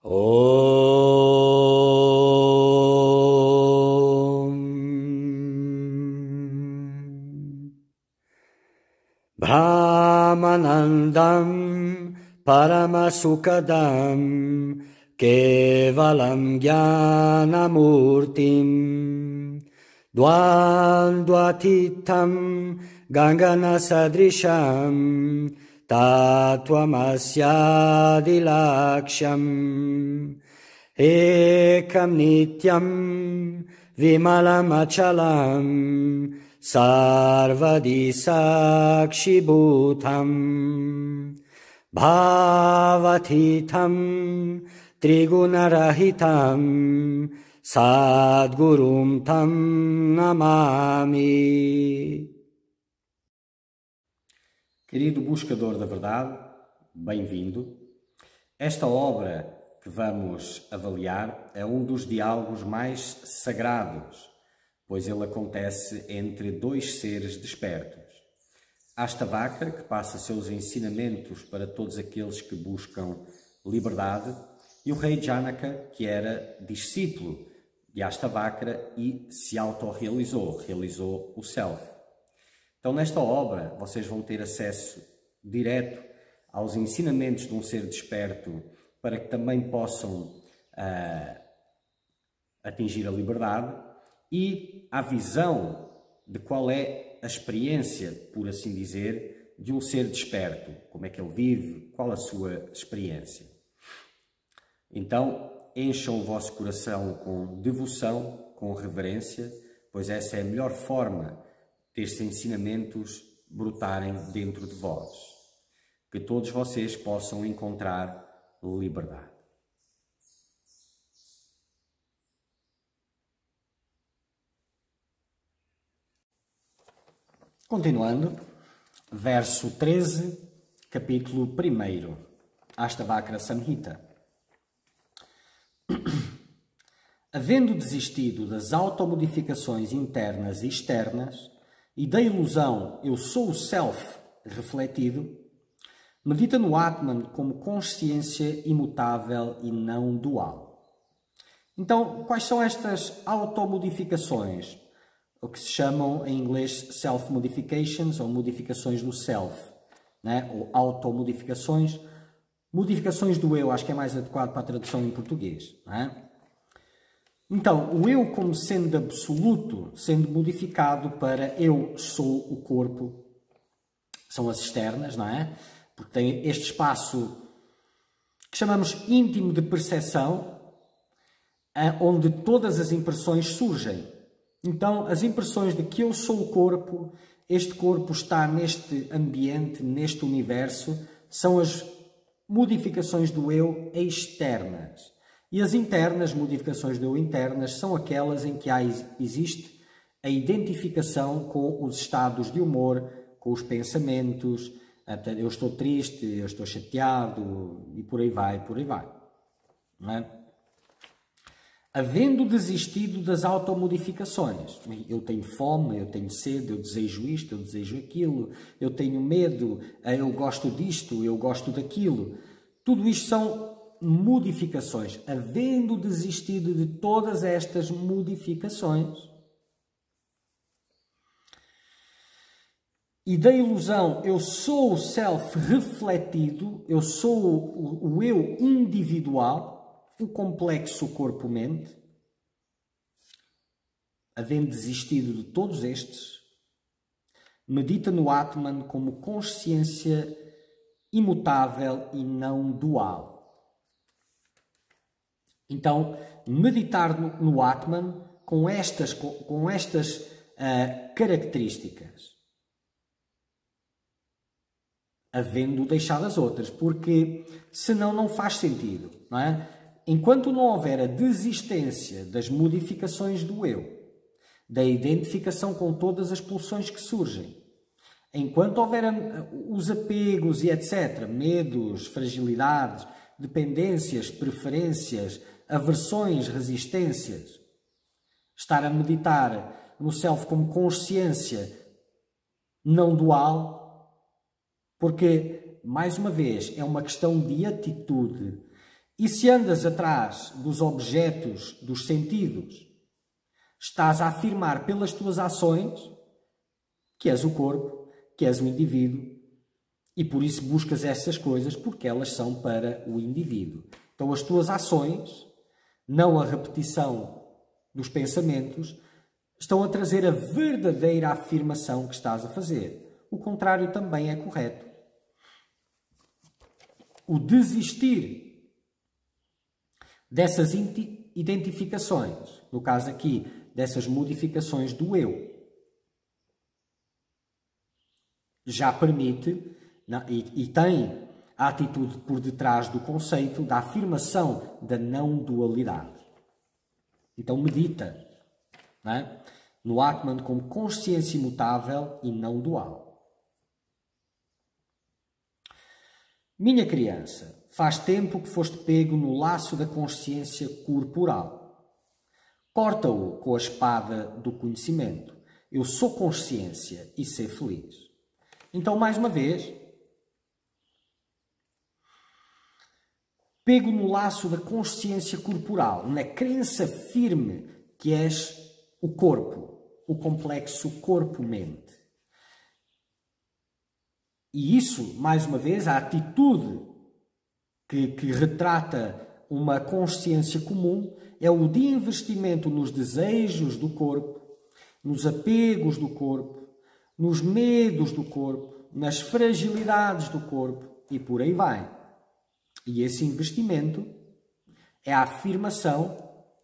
Om Brahmanandam Paramasukadam Kevalam Jnanamurtim Dvandvatitam Gangana Sadrisham Tattvamasyadilaksham Ekam Nityam Vimalam Achalam Sarvadi Sakshibhutam Bhavatitam Trigunarahitam Sadgurum Tam Namami. Querido buscador da verdade, bem-vindo. Esta obra que vamos avaliar é um dos diálogos mais sagrados, pois ele acontece entre dois seres despertos. Astavakra, que passa seus ensinamentos para todos aqueles que buscam liberdade, e o rei Janaka, que era discípulo de Astavakra e se autorrealizou, realizou o Self. Então, nesta obra, vocês vão ter acesso direto aos ensinamentos de um ser desperto para que também possam atingir a liberdade e à visão de qual é a experiência, por assim dizer, de um ser desperto. Como é que ele vive, qual a sua experiência. Então, encham o vosso coração com devoção, com reverência, pois essa é a melhor forma destes ensinamentos brotarem dentro de vós. Que todos vocês possam encontrar liberdade. Continuando, verso 13, capítulo 1, Astavakra Samhita. Havendo desistido das automodificações internas e externas, e da ilusão eu sou o Self refletido, medita no Atman como consciência imutável e não dual. Então, quais são estas automodificações? O que se chamam em inglês self-modifications ou modificações do self, né? Ou automodificações. Modificações do eu, acho que é mais adequado para a tradução em português, né? Então, o eu como sendo absoluto, sendo modificado para eu sou o corpo, são as externas, não é? Porque tem este espaço que chamamos íntimo de percepção, onde todas as impressões surgem. Então, as impressões de que eu sou o corpo, este corpo está neste ambiente, neste universo, são as modificações do eu externas. E as internas, modificações do eu internas, são aquelas em que existe a identificação com os estados de humor, com os pensamentos. Eu estou triste, eu estou chateado, e por aí vai, não é? Havendo desistido das automodificações. Eu tenho fome, eu tenho sede, eu desejo isto, eu desejo aquilo, eu tenho medo, eu gosto disto, eu gosto daquilo. Tudo isto são modificações. Havendo desistido de todas estas modificações e da ilusão, eu sou o self refletido, eu sou o eu individual, o complexo corpo-mente, havendo desistido de todos estes, medita no Atman como consciência imutável e não dual. Então, meditar no Atman com estas características, havendo deixado as outras, porque senão não faz sentido, não é? Enquanto não houver a desistência das modificações do eu, da identificação com todas as pulsões que surgem, enquanto houver os apegos e etc., medos, fragilidades, dependências, preferências, aversões, resistências, estar a meditar no self como consciência não dual, porque, mais uma vez, é uma questão de atitude. E se andas atrás dos objetos, dos sentidos, estás a afirmar pelas tuas ações que és o corpo, que és o indivíduo, e por isso buscas essas coisas porque elas são para o indivíduo. Então as tuas ações, não a repetição dos pensamentos, estão a trazer a verdadeira afirmação que estás a fazer. O contrário também é correto. O desistir dessas identificações, no caso aqui, dessas modificações do eu, já permite e tem a atitude por detrás do conceito da afirmação da não-dualidade. Então medita, não é? No Atman como consciência imutável e não dual. Minha criança, faz tempo que foste pego no laço da consciência corporal. Corta-o com a espada do conhecimento. Eu sou consciência e ser feliz. Então, mais uma vez, pego no laço da consciência corporal, na crença firme que és o corpo, o complexo corpo-mente. E isso, mais uma vez, a atitude que retrata uma consciência comum é o de investimento nos desejos do corpo, nos apegos do corpo, nos medos do corpo, nas fragilidades do corpo e por aí vai. E esse investimento é a afirmação,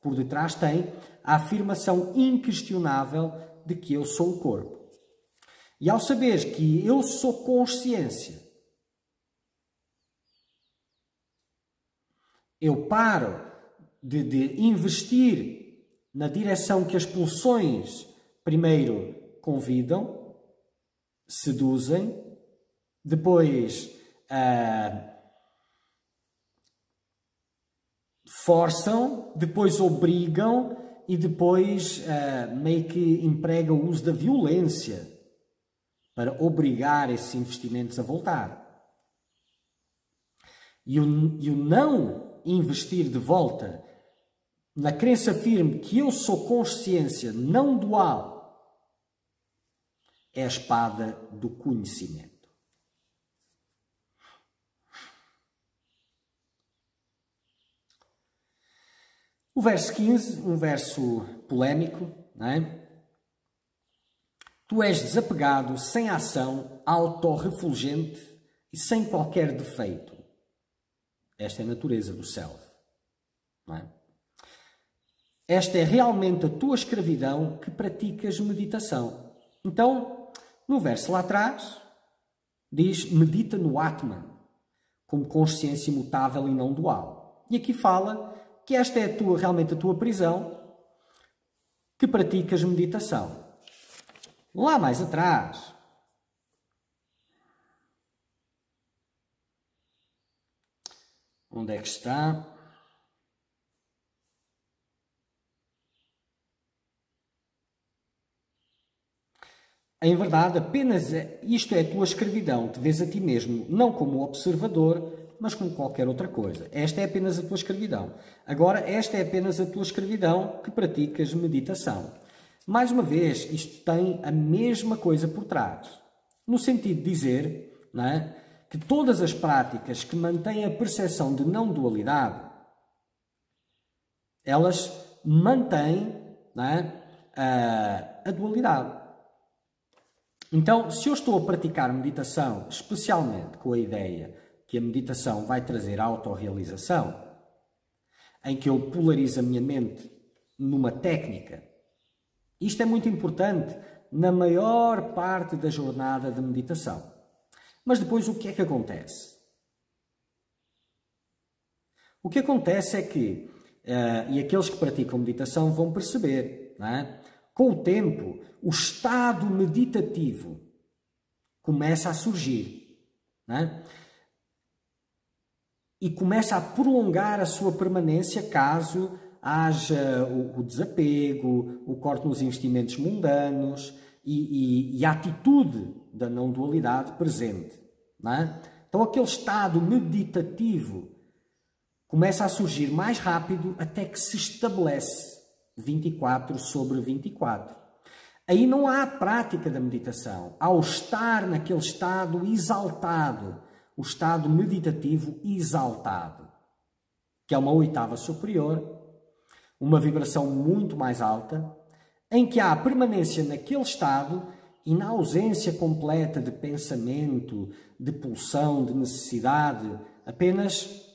por detrás tem a afirmação inquestionável de que eu sou o corpo. E ao saber que eu sou consciência, eu paro de investir na direção que as pulsões primeiro convidam, seduzem, depois forçam, depois obrigam e depois meio que empregam o uso da violência para obrigar esses investimentos a voltar. E o não investir de volta na crença firme que eu sou consciência não dual é a espada do conhecimento. O verso 15, um verso polémico, não é? Tu és desapegado, sem ação, autorrefulgente e sem qualquer defeito. Esta é a natureza do self. Não é? Esta é realmente a tua escravidão que praticas meditação. Então, no verso lá atrás, diz, medita no Atman, como consciência imutável e não dual. E aqui fala que esta é realmente a tua prisão, que praticas meditação. Lá mais atrás, onde é que está? Em verdade, apenas isto é a tua escravidão. Te vês a ti mesmo, não como observador, mas como qualquer outra coisa. Esta é apenas a tua escravidão. Agora, esta é apenas a tua escravidão que praticas meditação. Mais uma vez, isto tem a mesma coisa por trás. No sentido de dizer, não é, que todas as práticas que mantêm a percepção de não-dualidade, elas mantêm, não é, a dualidade. Então, se eu estou a praticar meditação, especialmente com a ideia que a meditação vai trazer a autorrealização, em que eu polarizo a minha mente numa técnica, isto é muito importante na maior parte da jornada de meditação. Mas depois o que é que acontece? O que acontece é que, e aqueles que praticam meditação vão perceber, não é? Com o tempo, o estado meditativo começa a surgir, não é? E começa a prolongar a sua permanência caso haja o desapego, o corte nos investimentos mundanos e a atitude da não-dualidade presente. Não é? Então, aquele estado meditativo começa a surgir mais rápido até que se estabelece 24 sobre 24. Aí não há a prática da meditação, há o estar naquele estado exaltado, o estado meditativo exaltado, que é uma oitava superior, uma vibração muito mais alta, em que há a permanência naquele estado e na ausência completa de pensamento, de pulsão, de necessidade, apenas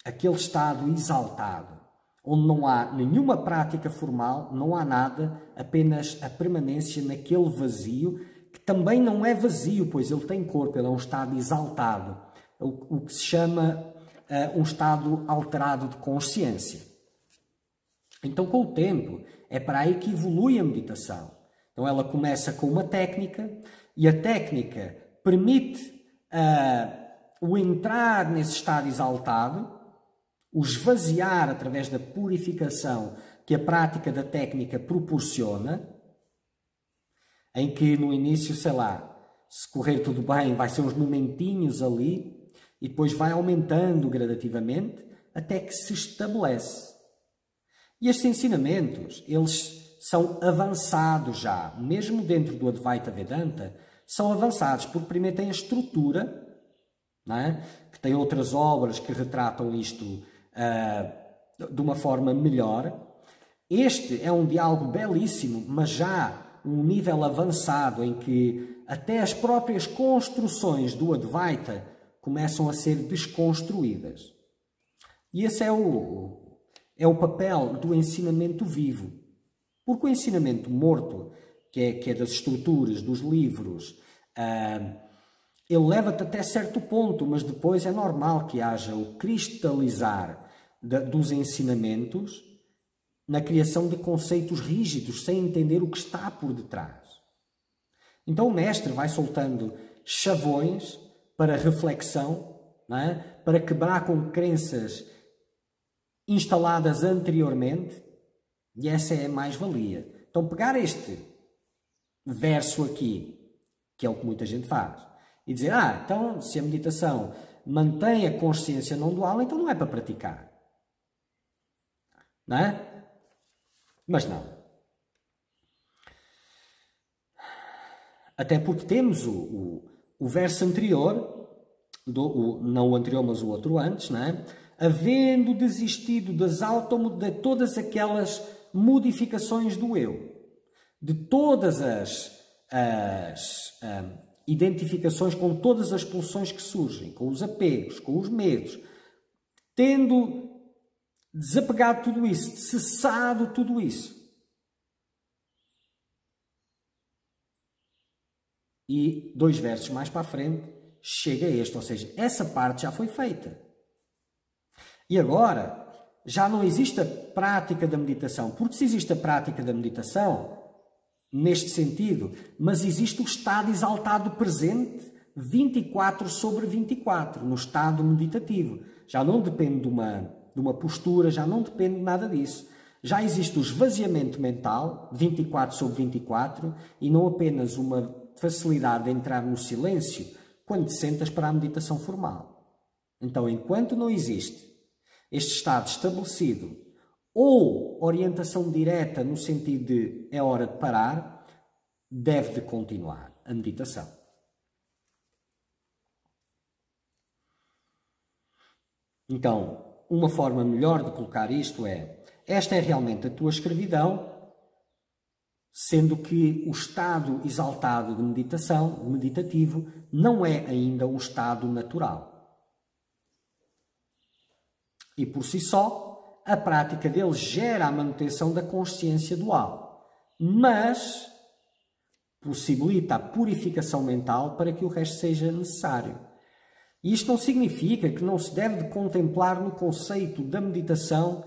aquele estado exaltado, onde não há nenhuma prática formal, não há nada, apenas a permanência naquele vazio, que também não é vazio, pois ele tem corpo, ele é um estado exaltado, o que se chama um estado alterado de consciência. Então, com o tempo, é para aí que evolui a meditação. Então, ela começa com uma técnica, e a técnica permite o entrar nesse estado exaltado, o esvaziar através da purificação que a prática da técnica proporciona, em que no início, sei lá, se correr tudo bem, vai ser uns momentinhos ali, e depois vai aumentando gradativamente até que se estabelece. E estes ensinamentos, eles são avançados já, mesmo dentro do Advaita Vedanta, são avançados, porque primeiro tem a estrutura, não é? Que tem outras obras que retratam isto de uma forma melhor. Este é um diálogo belíssimo, mas já um nível avançado em que até as próprias construções do Advaita começam a ser desconstruídas. E esse é o papel do ensinamento vivo. Porque o ensinamento morto, que é das estruturas, dos livros, ele leva-te até certo ponto, mas depois é normal que haja o cristalizar dos ensinamentos na criação de conceitos rígidos, sem entender o que está por detrás. Então o mestre vai soltando chavões para reflexão, não é? Para quebrar com crenças instaladas anteriormente, e essa é a mais-valia. Então pegar este verso aqui, que é o que muita gente faz, e dizer, então se a meditação mantém a consciência não dual, então não é para praticar. Não é? Mas não. Até porque temos o verso anterior, não o anterior, mas o outro antes, não é? Havendo desistido de todas aquelas modificações do eu, de todas as identificações com todas as pulsões que surgem, com os apegos, com os medos, tendo desapegado tudo isso, cessado tudo isso. E 2 versos mais para a frente chega a este, ou seja, essa parte já foi feita. E agora já não existe a prática da meditação, porque se existe a prática da meditação, neste sentido, mas existe o estado exaltado presente 24 sobre 24, no estado meditativo. Já não depende de uma postura, já não depende de nada disso. Já existe o esvaziamento mental, 24 sobre 24, e não apenas uma facilidade de entrar no silêncio quando te sentas para a meditação formal. Então, enquanto não existe este estado estabelecido ou orientação direta no sentido de é hora de parar, deve de continuar a meditação. Então, uma forma melhor de colocar isto é, esta é realmente a tua escravidão, sendo que o estado exaltado de meditação, meditativo, não é ainda um estado natural. E por si só, a prática dele gera a manutenção da consciência dual, mas possibilita a purificação mental para que o resto seja necessário. E isto não significa que não se deve de contemplar no conceito da meditação,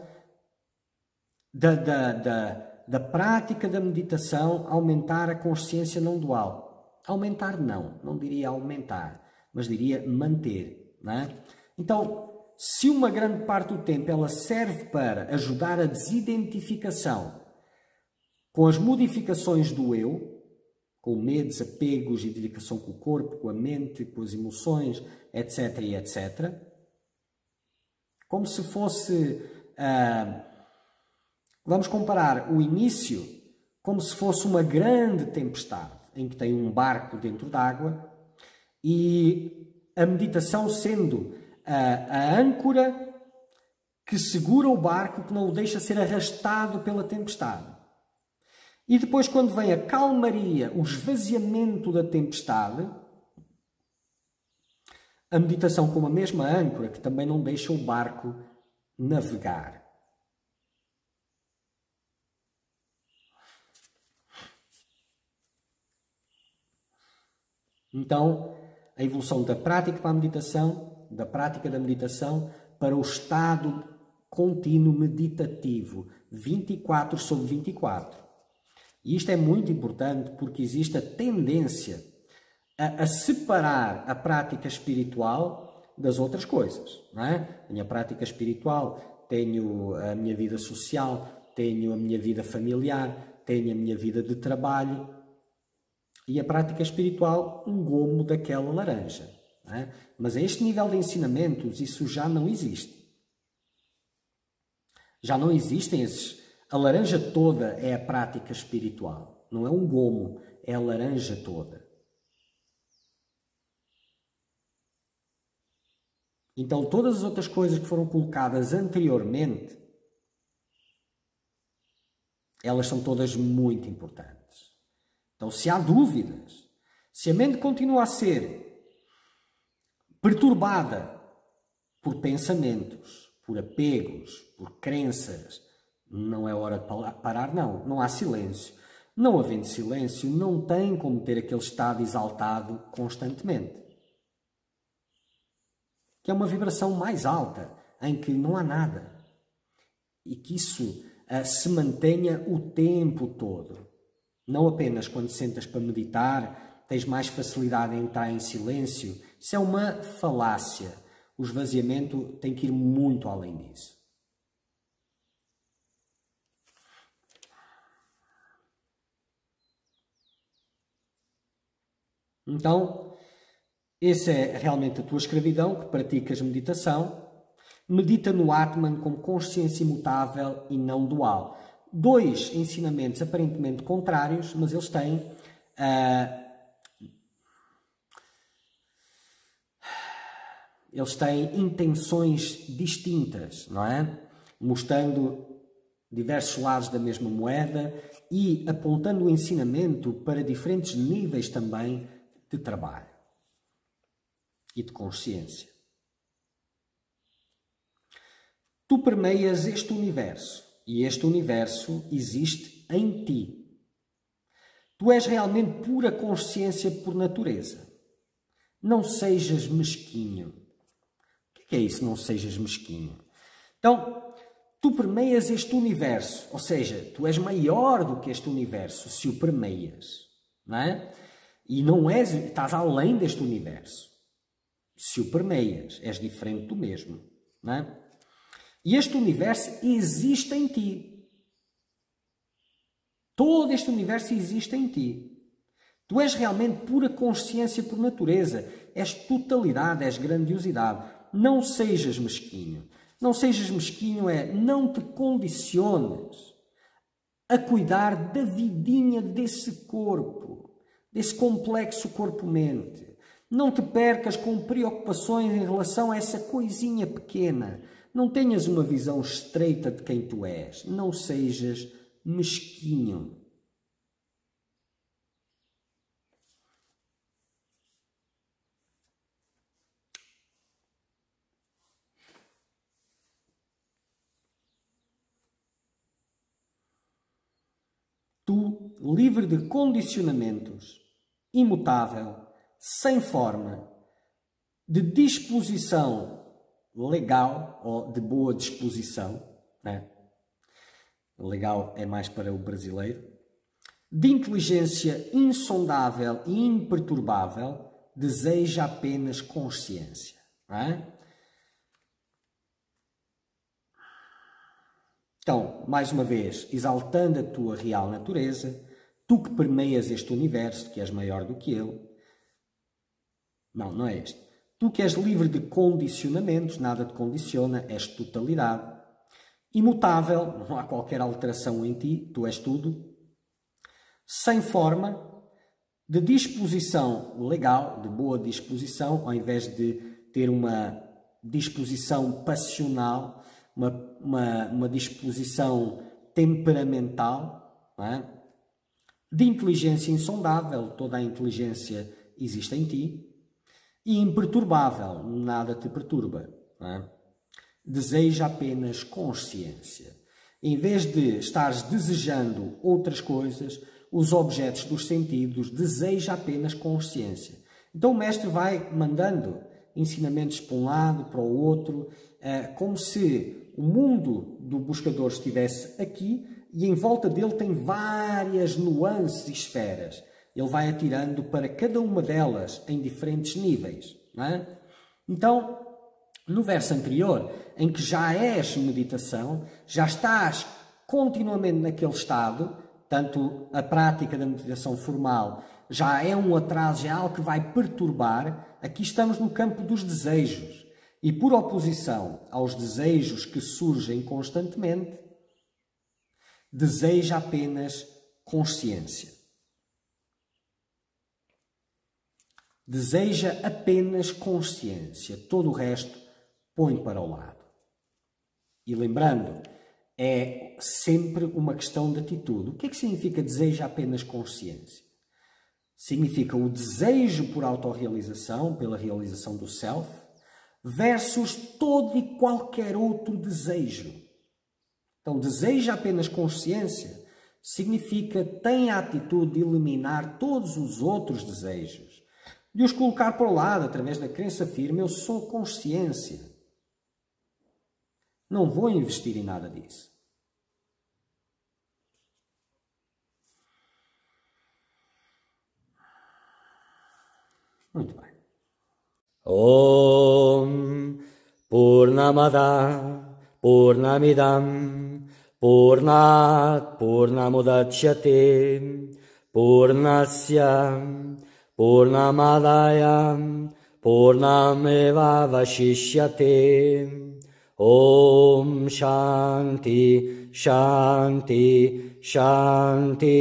da prática da meditação, aumentar a consciência não dual. Aumentar não diria aumentar, mas diria manter. Não é? Então, se uma grande parte do tempo ela serve para ajudar a desidentificação com as modificações do eu, com medos, apegos, identificação com o corpo, com a mente, com as emoções, etc. e etc., como se fosse... vamos comparar o início como se fosse uma grande tempestade, em que tem um barco dentro d'água, e a meditação sendo a âncora que segura o barco, que não o deixa ser arrastado pela tempestade. E depois, quando vem a calmaria, o esvaziamento da tempestade, a meditação como a mesma âncora, que também não deixa o barco navegar. Então, a evolução da prática para a meditação, da prática da meditação para o estado contínuo meditativo, 24/24. E isto é muito importante porque existe a tendência a separar a prática espiritual das outras coisas, não é? Tenho a prática espiritual, tenho a minha vida social, tenho a minha vida familiar, tenho a minha vida de trabalho, e a prática espiritual, um gomo daquela laranja. Não é? Mas a este nível de ensinamentos, isso já não existe. Já não existem esses... A laranja toda é a prática espiritual. Não é um gomo, é a laranja toda. Então, todas as outras coisas que foram colocadas anteriormente, elas são todas muito importantes. Então, se há dúvidas, se a mente continua a ser perturbada por pensamentos, por apegos, por crenças, não é hora de parar, não. Não há silêncio. Não havendo silêncio, não tem como ter aquele estado exaltado constantemente. Que é uma vibração mais alta, em que não há nada. E que isso se mantenha o tempo todo. Não apenas quando sentas para meditar, tens mais facilidade em entrar em silêncio. Isso é uma falácia. O esvaziamento tem que ir muito além disso. Então, essa é realmente a tua escravidão, que praticas meditação. Medita no Atman como consciência imutável e não dual. Dois ensinamentos aparentemente contrários, mas eles têm intenções distintas, não é? Mostrando diversos lados da mesma moeda e apontando o ensinamento para diferentes níveis também de trabalho e de consciência. Tu permeias este universo e este universo existe em ti. Tu és realmente pura consciência por natureza. Não sejas mesquinho. O que é isso, não sejas mesquinho? Então, tu permeias este universo, ou seja, tu és maior do que este universo, se o permeias, não é? E não és, estás além deste universo. Se o permeias, és diferente do mesmo, não é? E este universo existe em ti. Todo este universo existe em ti. Tu és realmente pura consciência por natureza. És totalidade, és grandiosidade. Não sejas mesquinho. Não sejas mesquinho não te condiciones a cuidar da vidinha desse corpo, desse complexo corpo-mente. Não te percas com preocupações em relação a essa coisinha pequena. Não tenhas uma visão estreita de quem tu és. Não sejas mesquinho. Tu, livre de condicionamentos, imutável, sem forma, de disposição legal ou de boa disposição, né? Legal é mais para o brasileiro, de inteligência insondável e imperturbável, deseja apenas consciência, não é? Então, mais uma vez, exaltando a tua real natureza, tu que permeias este universo, que és maior do que ele. Não é este. Tu que és livre de condicionamentos, nada te condiciona, és totalidade. Imutável, não há qualquer alteração em ti, tu és tudo. Sem forma, de disposição legal, de boa disposição, ao invés de ter uma disposição passional, uma disposição temperamental, não é? De inteligência insondável, toda a inteligência existe em ti, e imperturbável, nada te perturba. Não é? Deseja apenas consciência. Em vez de estares desejando outras coisas, os objetos dos sentidos, deseja apenas consciência. Então o mestre vai mandando ensinamentos para um lado, para o outro, como se o mundo do buscador estivesse aqui e em volta dele tem várias nuances e esferas. Ele vai atirando para cada uma delas em diferentes níveis. Não é? Então, no verso anterior, em que já és meditação, já estás continuamente naquele estado, tanto a prática da meditação formal já é um atraso, já é algo que vai perturbar, aqui estamos no campo dos desejos. E por oposição aos desejos que surgem constantemente, deseja apenas consciência. Deseja apenas consciência. Todo o resto põe para o lado. E lembrando, é sempre uma questão de atitude. O que é que significa deseja apenas consciência? Significa o desejo por autorrealização, pela realização do self, versus todo e qualquer outro desejo. Então, deseja apenas consciência significa tem a atitude de eliminar todos os outros desejos, de os colocar para o lado através da crença firme, eu sou consciência. Não vou investir em nada disso. Muito bem. Om Purnamada Purnamidam Purnat Purnamudachyate Purnasya Purnamadaya Purnameva Vashishyate Om Shanti Shanti Shanti